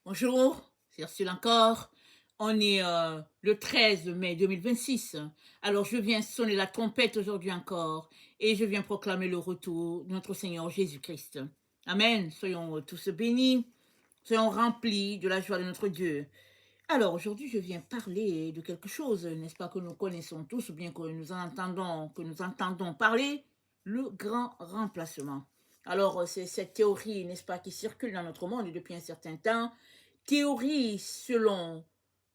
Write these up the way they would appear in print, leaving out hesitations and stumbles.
Bonjour, c'est Ursule encore. On est le 13 mai 2026. Alors je viens sonner la trompette aujourd'hui encore et je viens proclamer le retour de notre Seigneur Jésus-Christ. Amen. Soyons tous bénis, soyons remplis de la joie de notre Dieu. Alors aujourd'hui je viens parler de quelque chose, n'est-ce pas, que nous connaissons tous ou bien que nous entendons parler, le grand remplacement. Alors c'est cette théorie, n'est-ce pas, qui circule dans notre monde depuis un certain temps, théorie selon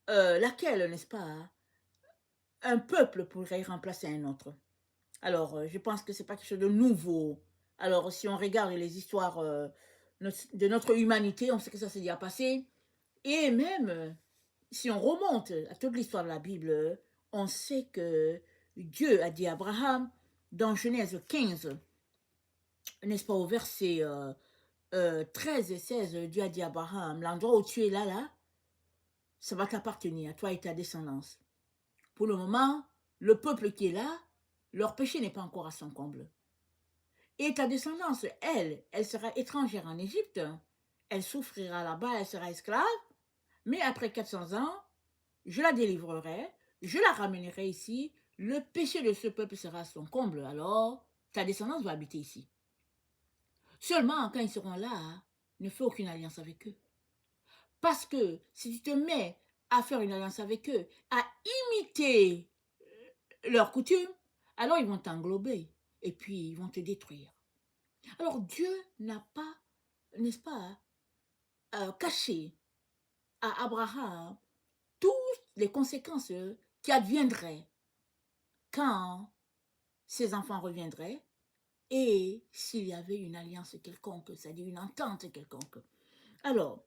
laquelle, n'est-ce pas, un peuple pourrait remplacer un autre. Alors, je pense que c'est pas quelque chose de nouveau. Alors, si on regarde les histoires de notre humanité, on sait que ça s'est déjà passé. Et même, si on remonte à toute l'histoire de la Bible, on sait que Dieu a dit à Abraham, dans Genèse 15, n'est-ce pas, au verset 13 et 16, Dieu a dit à Abraham, l'endroit où tu es là, ça va t'appartenir, à toi et ta descendance. Pour le moment, le peuple qui est là, leur péché n'est pas encore à son comble. Et ta descendance, elle sera étrangère en Égypte, elle souffrira là-bas, elle sera esclave, mais après 400 ans, je la délivrerai, je la ramènerai ici, le péché de ce peuple sera à son comble, alors ta descendance va habiter ici. Seulement, quand ils seront là, ne fais aucune alliance avec eux. Parce que si tu te mets à faire une alliance avec eux, à imiter leurs coutumes, alors ils vont t'englober et puis ils vont te détruire. Alors Dieu n'a pas, n'est-ce pas, caché à Abraham toutes les conséquences qui adviendraient quand ses enfants reviendraient et s'il y avait une alliance quelconque, c'est-à-dire une entente quelconque. Alors,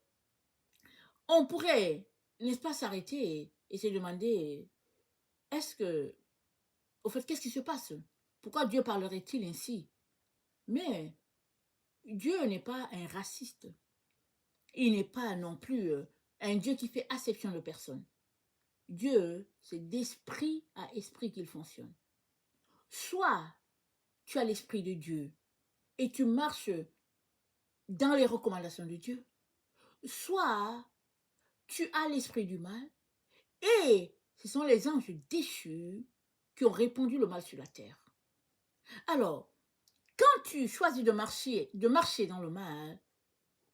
on pourrait, n'est-ce pas, s'arrêter et se demander, est-ce que, au fait, qu'est-ce qui se passe? Pourquoi Dieu parlerait-il ainsi? Mais Dieu n'est pas un raciste. Il n'est pas non plus un Dieu qui fait acception de personne. Dieu, c'est d'esprit à esprit qu'il fonctionne. Soit tu as l'esprit de Dieu et tu marches dans les recommandations de Dieu, soit tu as l'esprit du mal et ce sont les anges déchus qui ont répandu le mal sur la terre. Alors, quand tu choisis de marcher dans le mal,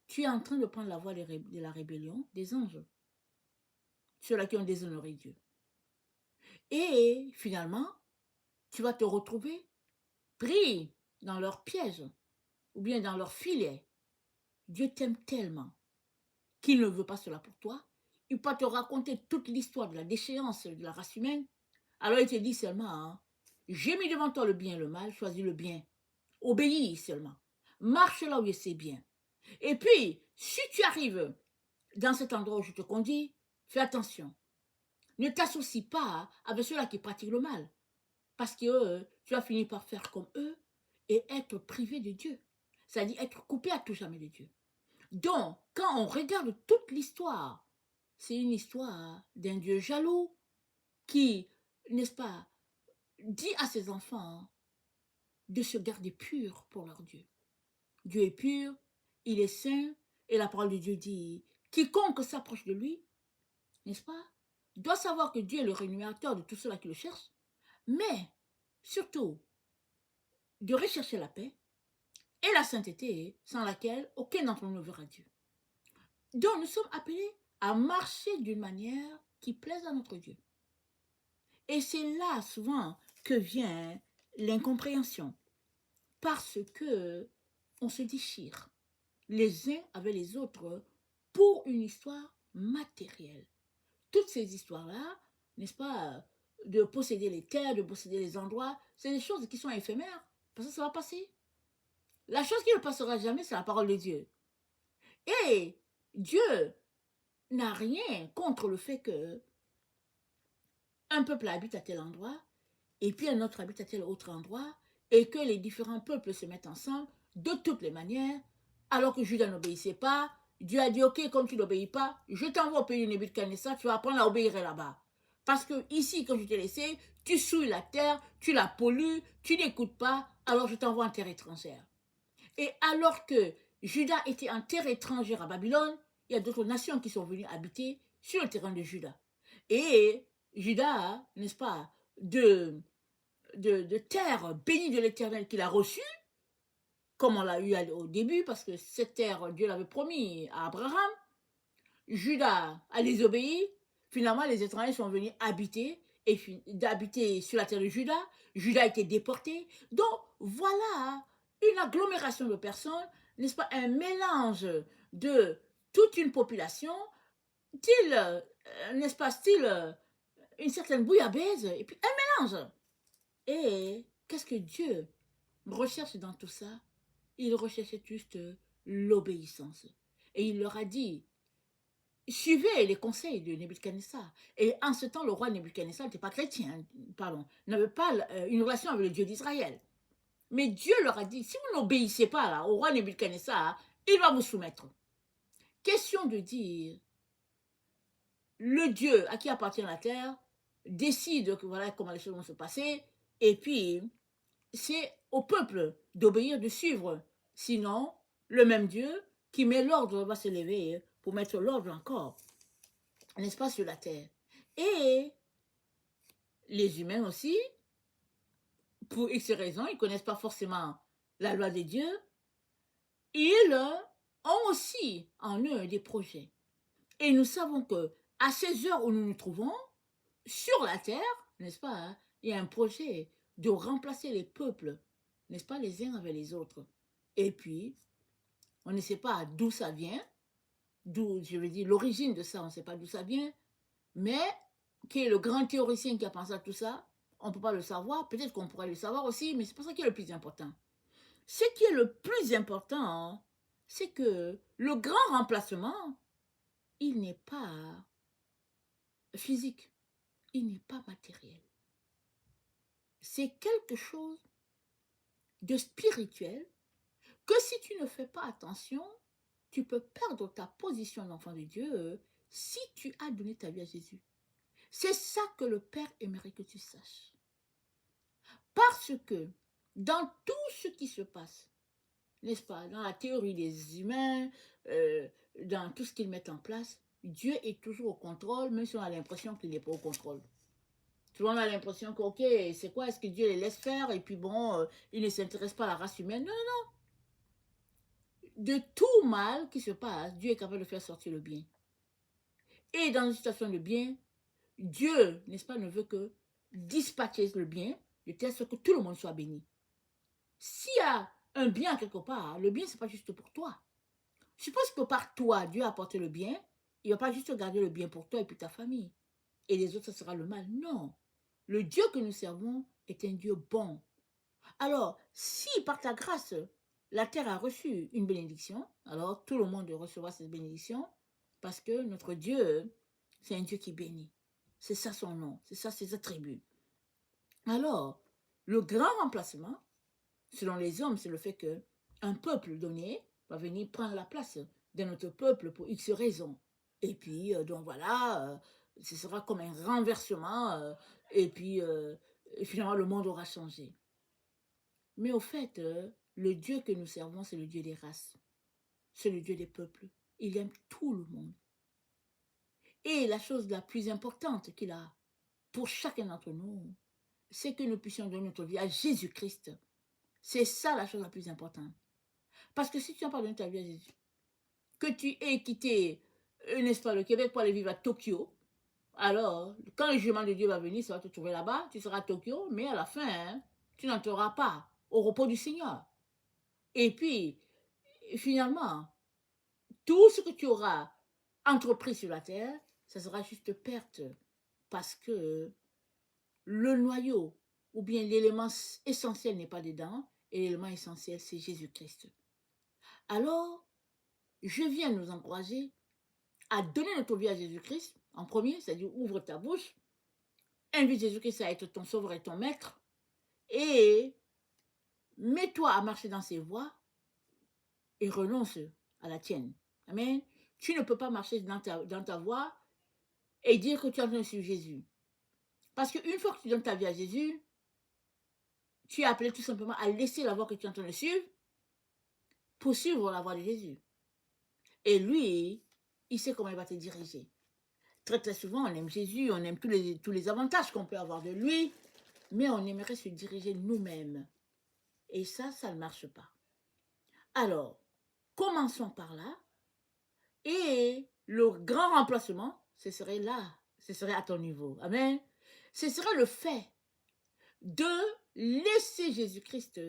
tu es en train de prendre la voie de la rébellion des anges, ceux-là qui ont déshonoré Dieu. Et finalement, tu vas te retrouver pris dans leur piège ou bien dans leur filet. Dieu t'aime tellement qu'il ne veut pas cela pour toi. Il peut te raconter toute l'histoire de la déchéance de la race humaine. Alors il te dit seulement, hein, j'ai mis devant toi le bien et le mal, choisis le bien. Obéis seulement. Marche là où c'est bien. Et puis, si tu arrives dans cet endroit où je te conduis, fais attention. Ne t'associe pas avec ceux-là qui pratiquent le mal. Parce que tu vas finir par faire comme eux et être privé de Dieu. C'est-à-dire être coupé à tout jamais de Dieu. Donc, quand on regarde toute l'histoire, c'est une histoire d'un Dieu jaloux qui, n'est-ce pas, dit à ses enfants de se garder purs pour leur Dieu. Dieu est pur, il est saint, et la parole de Dieu dit, quiconque s'approche de lui, n'est-ce pas, doit savoir que Dieu est le rémunérateur de tous ceux-là qui le cherchent, mais surtout de rechercher la paix et la sainteté sans laquelle aucun d'entre nous ne verra Dieu. Donc nous sommes appelés à marcher d'une manière qui plaise à notre Dieu. Et c'est là souvent que vient l'incompréhension, parce que on se déchire les uns avec les autres pour une histoire matérielle. Toutes ces histoires-là, n'est-ce pas, de posséder les terres, de posséder les endroits, c'est des choses qui sont éphémères, parce que ça va passer. La chose qui ne passera jamais, c'est la parole de Dieu. Et Dieu n'a rien contre le fait que un peuple habite à tel endroit, et puis un autre habite à tel autre endroit, et que les différents peuples se mettent ensemble de toutes les manières, alors que Judas n'obéissait pas. Dieu a dit, ok, comme tu n'obéis pas, je t'envoie au pays de Nebuchadnezzar, tu vas apprendre à obéir là-bas. Parce que ici, quand je t'ai laissé, tu souilles la terre, tu la pollues, tu n'écoutes pas, alors je t'envoie en terre étrangère. Et alors que Judas était en terre étrangère à Babylone, il y a d'autres nations qui sont venues habiter sur le terrain de Juda. Et Juda, n'est-ce pas, de terre bénie de l'Éternel qu'il a reçue, comme on l'a eu au début, parce que cette terre, Dieu l'avait promis à Abraham. Juda a désobéi. Finalement, les étrangers sont venus habiter et d'habiter sur la terre de Juda. Juda a été déporté. Donc, voilà une agglomération de personnes, n'est-ce pas, un mélange de toute une population, n'est-ce pas, style une certaine bouillabaisse, et puis un mélange. Et qu'est-ce que Dieu recherche dans tout ça? Il recherchait juste l'obéissance. Et il leur a dit, suivez les conseils de Nebuchadnezzar. Et en ce temps, le roi Nebuchadnezzar n'était pas chrétien, pardon, n'avait pas une relation avec le Dieu d'Israël. Mais Dieu leur a dit, si vous n'obéissez pas là, au roi Nebuchadnezzar, il va vous soumettre. Question de dire, le Dieu à qui appartient la terre décide que voilà comment les choses vont se passer, et puis c'est au peuple d'obéir, de suivre. Sinon, le même Dieu qui met l'ordre va se lever pour mettre l'ordre encore, n'est-ce pas, sur la terre. Et les humains aussi, pour X raisons, ils ne connaissent pas forcément la loi de Dieu, ils ont aussi en eux des projets. Et nous savons que à ces heures où nous nous trouvons, sur la terre, n'est-ce pas, hein, il y a un projet de remplacer les peuples, n'est-ce pas, les uns avec les autres. Et puis, on ne sait pas d'où ça vient, d'où, je veux dire, l'origine de ça, on ne sait pas d'où ça vient, mais qui est le grand théoricien qui a pensé à tout ça, on ne peut pas le savoir, peut-être qu'on pourrait le savoir aussi, mais c'est pas ça qui est le plus important. Ce qui est le plus important, c'est que le grand remplacement, il n'est pas physique, il n'est pas matériel. C'est quelque chose de spirituel que si tu ne fais pas attention, tu peux perdre ta position d'enfant de Dieu si tu as donné ta vie à Jésus. C'est ça que le Père aimerait que tu saches. Parce que dans tout ce qui se passe, n'est-ce pas, dans la théorie des humains, dans tout ce qu'ils mettent en place, Dieu est toujours au contrôle, même si on a l'impression qu'il n'est pas au contrôle. Souvent, on a l'impression que, ok, c'est quoi, est-ce que Dieu les laisse faire, et puis bon, il ne s'intéresse pas à la race humaine. Non, non, non. De tout mal qui se passe, Dieu est capable de faire sortir le bien. Et dans une situation de bien, Dieu, n'est-ce pas, ne veut que dispatcher le bien, de telle sorte que tout le monde soit béni. S'il y a un bien quelque part, le bien, ce n'est pas juste pour toi. Suppose que par toi, Dieu a apporté le bien, il ne va pas juste garder le bien pour toi et puis ta famille. Et les autres, ce sera le mal. Non. Le Dieu que nous servons est un Dieu bon. Alors, si par ta grâce, la terre a reçu une bénédiction, alors tout le monde recevra cette bénédiction, parce que notre Dieu, c'est un Dieu qui bénit. C'est ça son nom, c'est ça ses attributs. Alors, le grand remplacement, selon les hommes, c'est le fait qu'un peuple donné va venir prendre la place d'un autre peuple pour X raisons. Et puis, donc voilà, ce sera comme un renversement, et puis finalement le monde aura changé. Mais au fait, le Dieu que nous servons, c'est le Dieu des races. C'est le Dieu des peuples. Il aime tout le monde. Et la chose la plus importante qu'il a pour chacun d'entre nous, c'est que nous puissions donner notre vie à Jésus-Christ. C'est ça la chose la plus importante. Parce que si tu n'as pas donné ta vie à Jésus, que tu aies quitté, n'est-ce pas, le Québec pour aller vivre à Tokyo, alors, quand le jugement de Dieu va venir, ça va te trouver là-bas, tu seras à Tokyo, mais à la fin, hein, tu n'entreras pas au repos du Seigneur. Et puis, finalement, tout ce que tu auras entrepris sur la terre, ça sera juste perte. Parce que le noyau, ou bien l'élément essentiel n'est pas dedans, et l'élément essentiel, c'est Jésus-Christ. Alors, je viens nous encourager à donner notre vie à Jésus-Christ, en premier, c'est-à-dire ouvre ta bouche, invite Jésus-Christ à être ton sauveur et ton maître, et mets-toi à marcher dans ses voies, et renonce à la tienne. Amen. Tu ne peux pas marcher dans ta voie et dire que tu es en train de suivre Jésus. Parce qu'une fois que tu donnes ta vie à Jésus, tu es appelé tout simplement à laisser la voie que tu es en train de suivre pour suivre la voie de Jésus. Et lui, il sait comment il va te diriger. Très très souvent, on aime Jésus, on aime tous les avantages qu'on peut avoir de lui, mais on aimerait se diriger nous-mêmes. Et ça ne marche pas. Alors, commençons par là. Et le grand remplacement, ce serait là, ce serait à ton niveau. Amen. Ce serait le fait de laisser Jésus-Christ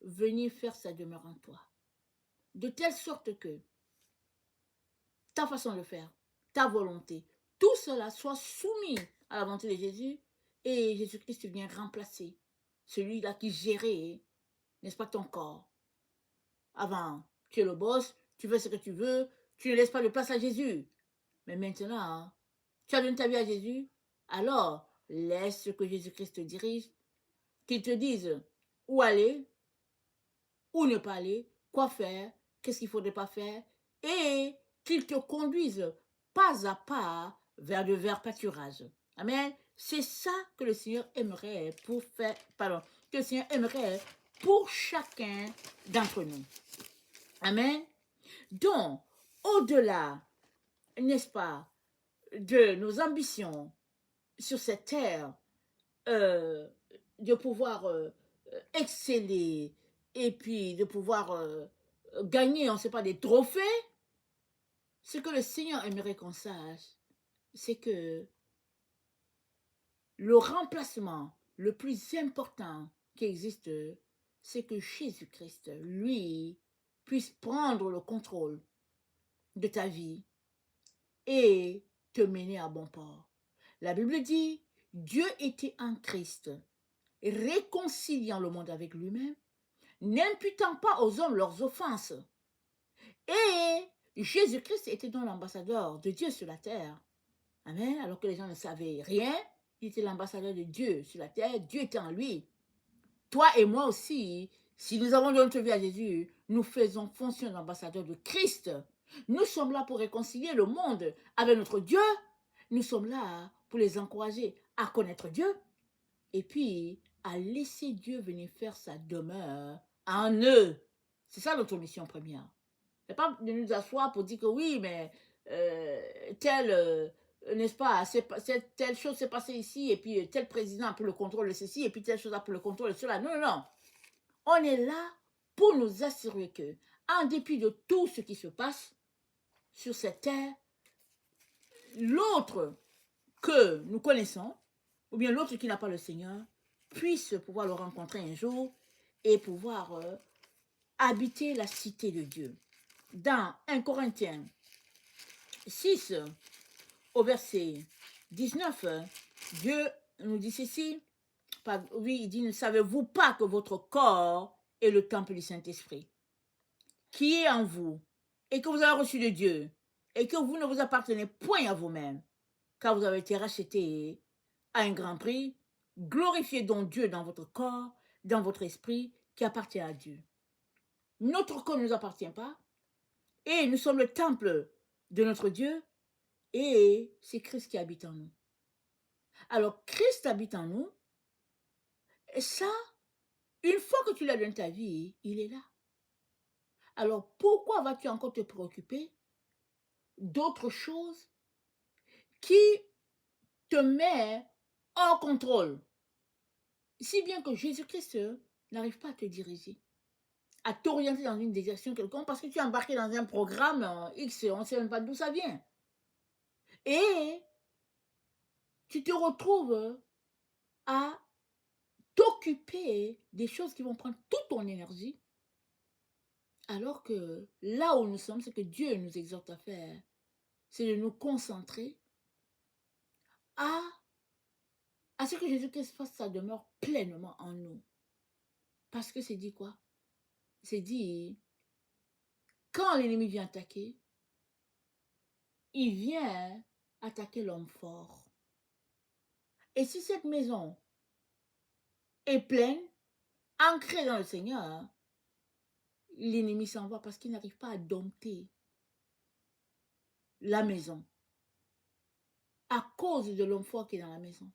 venir faire sa demeure en toi. De telle sorte que ta façon de faire, ta volonté, tout cela soit soumis à la volonté de Jésus et Jésus-Christ vient remplacer celui-là qui gérait, n'est-ce pas, ton corps. Avant, tu es le boss, tu fais ce que tu veux, tu ne laisses pas de place à Jésus. Mais maintenant, hein, tu as donné ta vie à Jésus, alors laisse que Jésus-Christ te dirige, qu'il te dise où aller, où ne pas aller, quoi faire, qu'est-ce qu'il ne faudrait pas faire, et qu'il te conduise pas à pas vers de verts pâturages. Amen. C'est ça que le Seigneur aimerait pour faire, pardon, que le Seigneur aimerait pour chacun d'entre nous. Amen. Donc, au-delà, n'est-ce pas, de nos ambitions sur cette terre, de pouvoir exceller et puis de pouvoir gagner, on ne sait pas, des trophées, ce que le Seigneur aimerait qu'on sache, c'est que le remplacement le plus important qui existe, c'est que Jésus-Christ, lui, puisse prendre le contrôle de ta vie et te mener à bon port. La Bible dit, Dieu était en Christ, réconciliant le monde avec lui-même, n'imputant pas aux hommes leurs offenses. Et Jésus-Christ était donc l'ambassadeur de Dieu sur la terre. Amen. Alors que les gens ne savaient rien, il était l'ambassadeur de Dieu sur la terre. Dieu était en lui. Toi et moi aussi, si nous avons donné notre vie à Jésus, nous faisons fonction d'ambassadeur de Christ. Nous sommes là pour réconcilier le monde avec notre Dieu. Nous sommes là pour les encourager à connaître Dieu et puis à laisser Dieu venir faire sa demeure en eux. C'est ça notre mission première. Ce n'est pas de nous asseoir pour dire que oui, mais n'est-ce pas, telle chose s'est passée ici, et puis tel président a pris le contrôle de ceci, et puis telle chose a pris le contrôle de cela. Non, non, non. On est là pour nous assurer que, en dépit de tout ce qui se passe sur cette terre, l'autre que nous connaissons, ou bien l'autre qui n'a pas le Seigneur, puisse pouvoir le rencontrer un jour et pouvoir habiter la cité de Dieu. Dans 1 Corinthiens 6, au verset 19, Dieu nous dit ceci, oui, il dit, ne savez-vous pas que votre corps est le temple du Saint-Esprit, qui est en vous, et que vous avez reçu de Dieu, et que vous ne vous appartenez point à vous-même, car vous avez été rachetés à un grand prix. Glorifiez donc Dieu dans votre corps, dans votre esprit, qui appartient à Dieu. Notre corps ne nous appartient pas, et nous sommes le temple de notre Dieu, et c'est Christ qui habite en nous. Alors, Christ habite en nous, et ça, une fois que tu l'as dans ta vie, il est là. Alors, pourquoi vas-tu encore te préoccuper d'autres choses qui te mettent hors contrôle? Si bien que Jésus-Christ n'arrive pas à te diriger, à t'orienter dans une direction quelconque, parce que tu es embarqué dans un programme X, on ne sait même pas d'où ça vient. Et tu te retrouves à t'occuper des choses qui vont prendre toute ton énergie, alors que là où nous sommes, ce que Dieu nous exhorte à faire, c'est de nous concentrer à ce que Jésus-Christ fasse sa demeure pleinement en nous. Parce que c'est dit quoi? C'est dit, quand l'ennemi vient attaquer, il vient attaquer l'homme fort. Et si cette maison est pleine, ancrée dans le Seigneur, l'ennemi s'en va parce qu'il n'arrive pas à dompter la maison à cause de l'homme fort qui est dans la maison.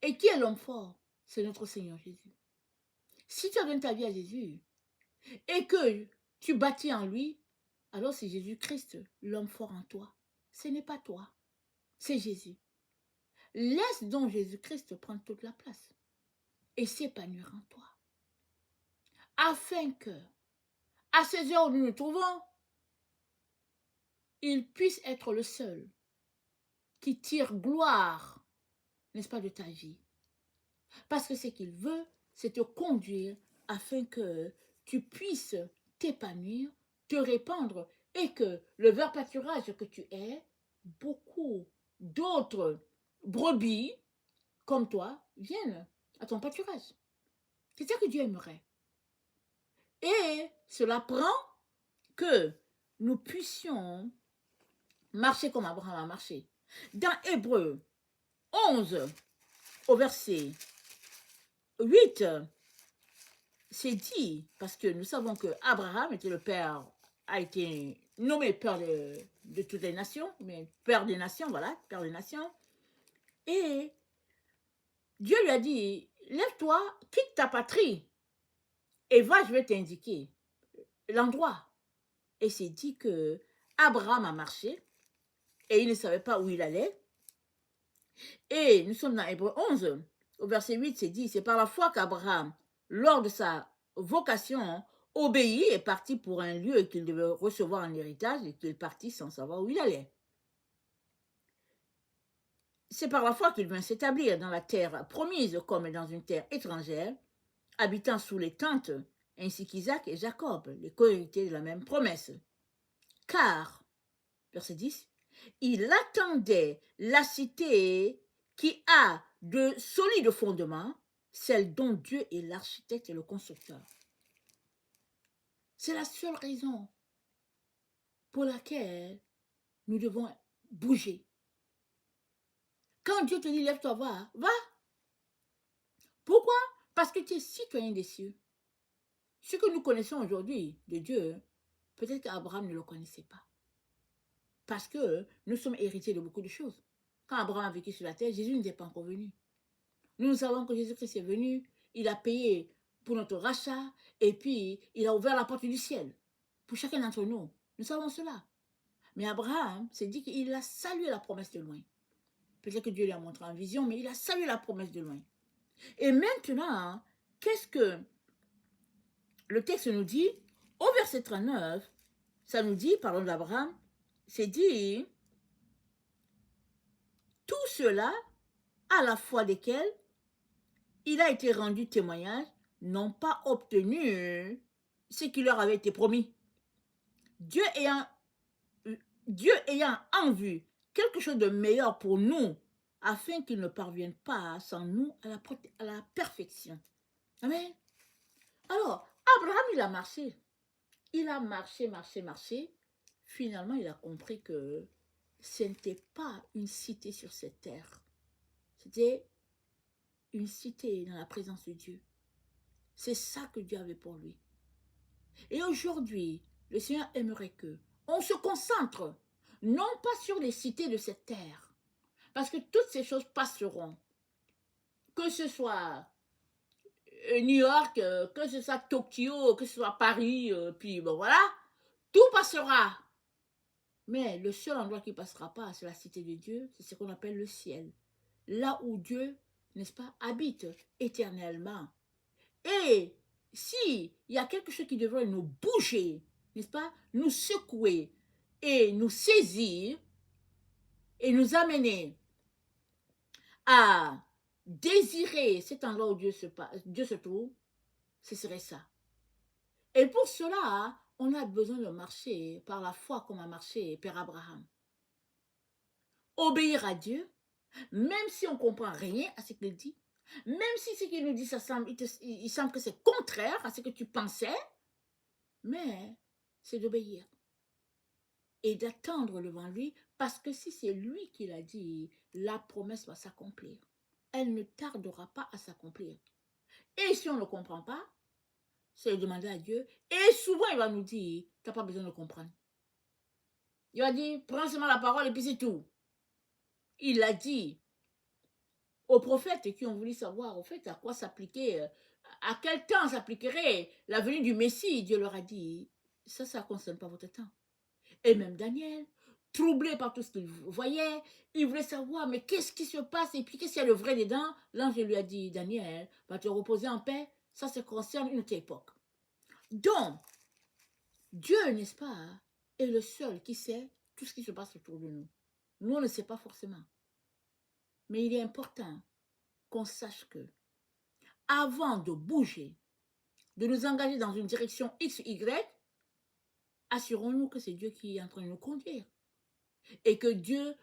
Et qui est l'homme fort? C'est notre Seigneur Jésus. Si tu as donné ta vie à Jésus et que tu bâtis en lui, alors c'est Jésus-Christ, l'homme fort en toi. Ce n'est pas toi, c'est Jésus. Laisse donc Jésus-Christ prendre toute la place et s'épanouir en toi. Afin que, à ces heures où nous nous trouvons, il puisse être le seul qui tire gloire, n'est-ce pas, de ta vie. Parce que ce qu'il veut, c'est te conduire afin que tu puisses t'épanouir, te répandre et que le vert pâturage que tu es, beaucoup d'autres brebis comme toi viennent à ton pâturage. C'est ça que Dieu aimerait. Et cela prend que nous puissions marcher comme Abraham a marché. Dans Hébreux 11, au verset 8, c'est dit, parce que nous savons que Abraham était le père, a été nommé père de toutes les nations, mais père des nations, voilà, père des nations. Et Dieu lui a dit, lève-toi, quitte ta patrie, et va, je vais t'indiquer l'endroit. Et c'est dit que Abraham a marché, et il ne savait pas où il allait. Et nous sommes dans Hébreux 11, au verset 8, c'est dit, c'est par la foi qu'Abraham, lors de sa vocation, obéit et partit pour un lieu qu'il devait recevoir en héritage et qu'il partit sans savoir où il allait. C'est par la foi qu'il vint s'établir dans la terre promise comme dans une terre étrangère, habitant sous les tentes, ainsi qu'Isaac et Jacob, les co-héritiers de la même promesse. Car, verset 10, il attendait la cité qui a de solides fondements, celle dont Dieu est l'architecte et le constructeur. C'est la seule raison pour laquelle nous devons bouger. Quand Dieu te dit lève-toi, va, va. Pourquoi? Parce que tu es citoyen des cieux. Ce que nous connaissons aujourd'hui de Dieu, peut-être qu'Abraham ne le connaissait pas. Parce que nous sommes héritiers de beaucoup de choses. Quand Abraham a vécu sur la terre, Jésus n'était pas encore venu. Nous savons que Jésus-Christ est venu, il a payé pour notre rachat, et puis il a ouvert la porte du ciel pour chacun d'entre nous. Nous savons cela. Mais Abraham s'est dit qu'il a salué la promesse de loin. Peut-être que Dieu lui a montré en vision, mais il a salué la promesse de loin. Et maintenant, qu'est-ce que le texte nous dit? Au verset 39, ça nous dit, parlons d'Abraham, c'est dit, tout cela, à la foi desquels il a été rendu témoignage, n'ont pas obtenu ce qui leur avait été promis. Dieu ayant en vue quelque chose de meilleur pour nous, afin qu'ils ne parviennent pas sans nous à la perfection. Amen. Alors, Abraham, il a marché. Il a marché. Finalement, il a compris que ce n'était pas une cité sur cette terre. C'était une cité dans la présence de Dieu. C'est ça que Dieu avait pour lui. Et aujourd'hui, le Seigneur aimerait que on se concentre non pas sur les cités de cette terre, parce que toutes ces choses passeront. Que ce soit New York, que ce soit Tokyo, que ce soit Paris, puis bon voilà, tout passera. Mais le seul endroit qui ne passera pas, c'est la cité de Dieu, c'est ce qu'on appelle le ciel. Là où Dieu, n'est-ce pas, habite éternellement. Et s'il y a quelque chose qui devrait nous bouger, n'est-ce pas, nous secouer et nous saisir et nous amener à désirer cet endroit où Dieu se trouve, ce serait ça. Et pour cela, on a besoin de marcher par la foi comme a marché Père Abraham. Obéir à Dieu, même si on ne comprend rien à ce qu'il dit, même si ce qu'il nous dit, il semble que c'est contraire à ce que tu pensais, mais c'est d'obéir et d'attendre devant lui, parce que si c'est lui qui l'a dit, la promesse va s'accomplir. Elle ne tardera pas à s'accomplir. Et si on ne comprend pas, c'est demander à Dieu. Et souvent, il va nous dire, tu n'as pas besoin de comprendre. Il va dire, prends seulement la parole et puis c'est tout. Il l'a dit aux prophètes qui ont voulu savoir, au fait, à quoi s'appliquer, à quel temps s'appliquerait la venue du Messie. Dieu leur a dit, ça ne concerne pas votre temps. Et même Daniel, troublé par tout ce qu'il voyait, il voulait savoir, mais qu'est-ce qui se passe et puis qu'est-ce qu'il y a de vrai dedans? L'ange lui a dit, Daniel, va te reposer en paix, ça concerne une autre époque. Donc, Dieu, n'est-ce pas, est le seul qui sait tout ce qui se passe autour de nous. Nous, on ne sait pas forcément. Mais il est important qu'on sache que, avant de bouger, de nous engager dans une direction X, Y, assurons-nous que c'est Dieu qui est en train de nous conduire. Et que Dieu,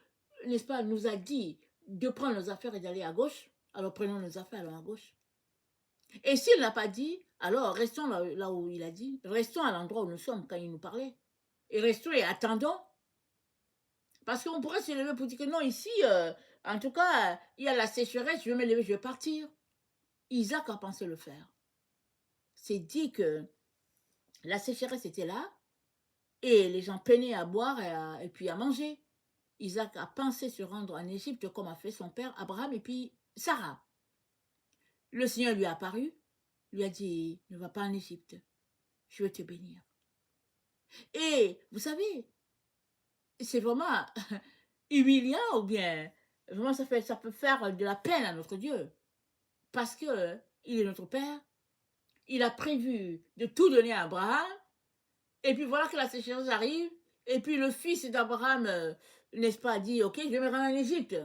n'est-ce pas, nous a dit de prendre nos affaires et d'aller à gauche, alors prenons nos affaires, allons à gauche. Et s'il ne l'a pas dit, alors restons là où il a dit, restons à l'endroit où nous sommes quand il nous parlait. Et restons et attendons. Parce qu'on pourrait se lever pour dire que non, ici, en tout cas, il y a la sécheresse, je vais me lever, je vais partir. Isaac a pensé le faire. C'est dit que la sécheresse était là et les gens peinaient à boire et puis à manger. Isaac a pensé se rendre en Égypte comme a fait son père Abraham et puis Sarah. Le Seigneur lui a apparu, lui a dit, ne va pas en Égypte, je vais te bénir. Et vous savez, c'est vraiment humiliant ou bien vraiment ça peut faire de la peine à notre Dieu. Parce que il est notre Père, il a prévu de tout donner à Abraham, et puis voilà que la sécheresse arrive, et puis le fils d'Abraham, n'est-ce pas, dit, ok, je vais me rendre en Égypte.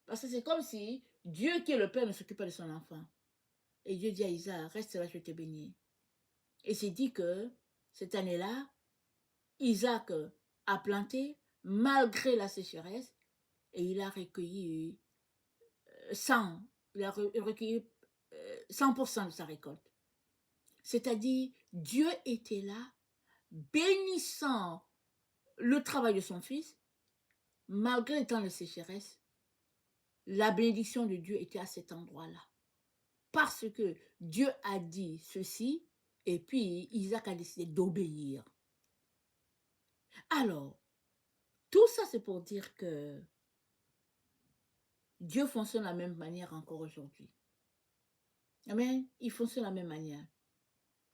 Parce que c'est comme si Dieu qui est le Père ne s'occupait de son enfant. Et Dieu dit à Isaac, reste là, je vais te bénir. Et c'est dit que cette année-là, Isaac a planté malgré la sécheresse et il a recueilli 100, il a recueilli 100% de sa récolte. C'est-à-dire, Dieu était là, bénissant le travail de son fils, malgré le temps de sécheresse. La bénédiction de Dieu était à cet endroit-là. Parce que Dieu a dit ceci, et puis Isaac a décidé d'obéir. Alors, tout ça c'est pour dire que Dieu fonctionne de la même manière encore aujourd'hui. Amen. Il fonctionne de la même manière.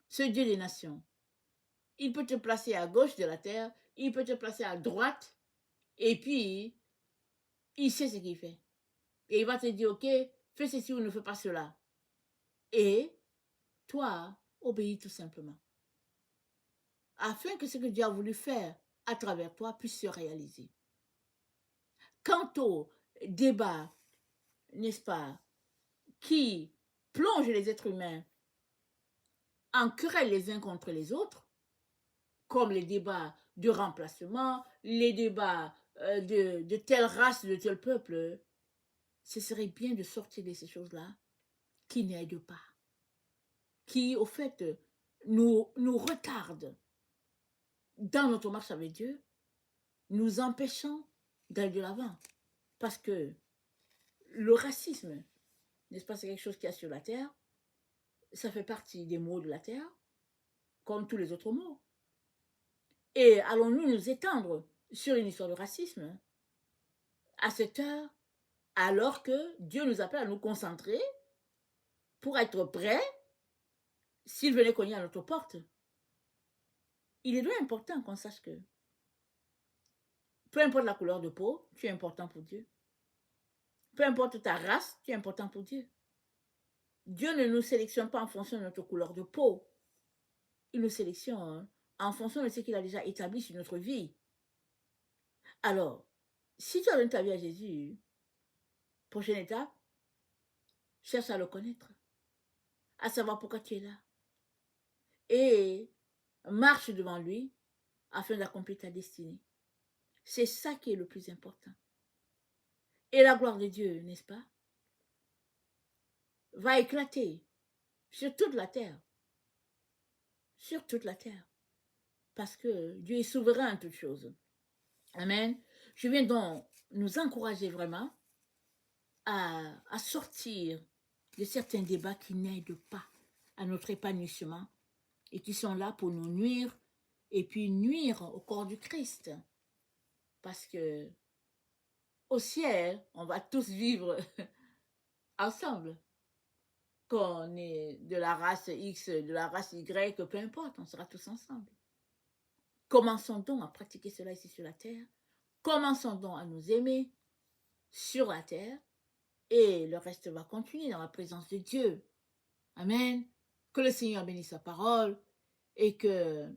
Ce Dieu des nations, il peut te placer à gauche de la terre, il peut te placer à droite, et puis il sait ce qu'il fait. Et il va te dire, ok, fais ceci ou ne fais pas cela. Et toi, obéis tout simplement. Afin que ce que Dieu a voulu faire à travers toi puisse se réaliser. Quant au débat, n'est-ce pas, qui plonge les êtres humains en querelle les uns contre les autres, comme les débats de remplacement, les débats de telle race, de tel peuple, ce serait bien de sortir de ces choses-là qui n'aident pas, qui, au fait, nous retardent dans notre marche avec Dieu, nous empêchant d'aller de l'avant. Parce que le racisme, n'est-ce pas, c'est quelque chose qu'il y a sur la terre, ça fait partie des maux de la terre, comme tous les autres maux. Et allons-nous nous étendre sur une histoire de racisme à cette heure, alors que Dieu nous appelle à nous concentrer pour être prêts s'il venait cogner à notre porte? Il est donc important qu'on sache que peu importe la couleur de peau, tu es important pour Dieu. Peu importe ta race, tu es important pour Dieu. Dieu ne nous sélectionne pas en fonction de notre couleur de peau. Il nous sélectionne en fonction de ce qu'il a déjà établi sur notre vie. Alors, si tu as donné ta vie à Jésus, prochaine étape, cherche à le connaître, à savoir pourquoi tu es là. Et marche devant lui afin d'accomplir ta destinée. C'est ça qui est le plus important. Et la gloire de Dieu, n'est-ce pas, va éclater sur toute la terre. Sur toute la terre. Parce que Dieu est souverain en toutes choses. Amen. Je viens donc nous encourager vraiment à sortir de certains débats qui n'aident pas à notre épanouissement et qui sont là pour nous nuire et puis nuire au corps du Christ. Parce que au ciel, on va tous vivre ensemble. Qu'on est de la race X, de la race Y, peu importe, on sera tous ensemble. Commençons donc à pratiquer cela ici sur la terre. Commençons donc à nous aimer sur la terre et le reste va continuer dans la présence de Dieu. Amen. Que le Seigneur bénisse sa parole et que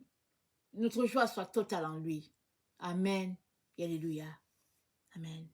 notre joie soit totale en lui. Amen et alléluia. Amen.